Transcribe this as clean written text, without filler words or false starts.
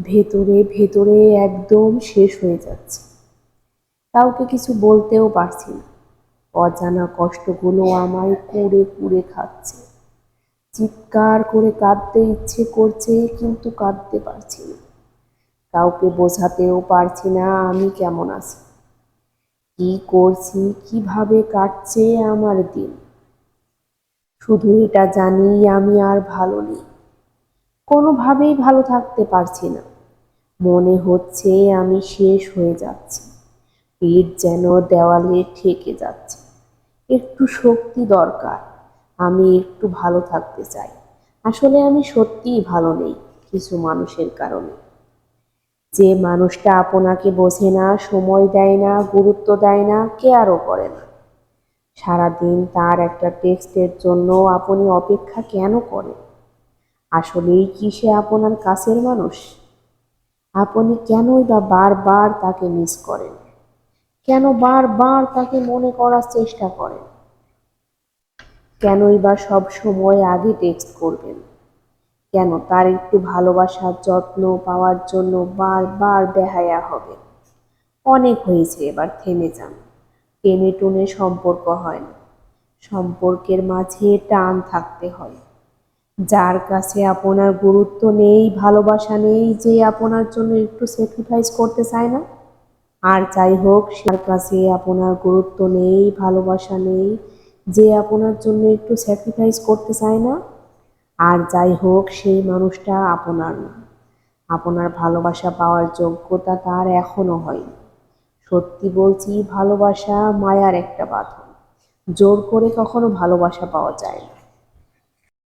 ভেতরে ভেতরে একদম শেষ হয়ে যাচ্ছে। কাউকে কিছু বলতেও পারছি না। অজানা কষ্টগুলো আমায় কুরে কুরে খাচ্ছে। চিৎকার করে কাঁদতে ইচ্ছে করছে, কিন্তু কাঁদতে পারছি না। কাউকে বোঝাতেও পারছি না আমি কেমন আছি, কি করছি, কিভাবে কাটছে আমার দিন। শুধু এটা জানি আমি আর ভালো নেই, কোনোভাবেই ভালো থাকতে পারছি না। মনে হচ্ছে আমি শেষ হয়ে যাচ্ছি, পেট যেন দেওয়ালে ঠেকে যাচ্ছে। একটু শক্তি দরকার, আমি একটু ভালো থাকতে চাই। আসলে আমি সত্যিই ভালো নেই কিছু মানুষের কারণে। যে মানুষটা আপনাকে বোঝে না, সময় দেয় না, গুরুত্ব দেয় না, কেয়ারও করে না। সারাদিন তার একটা টেক্সটের জন্য আপনি অপেক্ষা কেন করেন? আসলেই কি সে আপনার কাছের মানুষ? আপনি কেনই বা বারবার তাকে মিস করেন? কেন বারবার তাকে মনে করার চেষ্টা করেন? কেনই বা সব সময় আগে টেক্সট করবেন? কেন তার একটু ভালোবাসার যত্ন পাওয়ার জন্য বারবার বেহায়া হবে? অনেক হয়েছে, এবার থেমে যান। টেনে টুনে সম্পর্ক হয় না, সম্পর্কের মাঝে টান থাকতে হয়। যার কাছে আপনার গুরুত্ব নেই, ভালোবাসা নেই, যে আপনার জন্য একটু স্যাক্রিফাইস করতে চায় না। আর যাই হোক, যার কাছে আপনার গুরুত্ব নেই, ভালোবাসা নেই, যে আপনার জন্য একটু স্যাক্রিফাইস করতে চায় না, আর যাই হোক সেই মানুষটা আপনার না। আপনার ভালোবাসা পাওয়ার যোগ্যতা তার এখনো হয়নি। সত্যি বলছি, ভালোবাসা মায়ার একটা বাঁধন। জোর করে কখনো ভালোবাসা পাওয়া যায় না।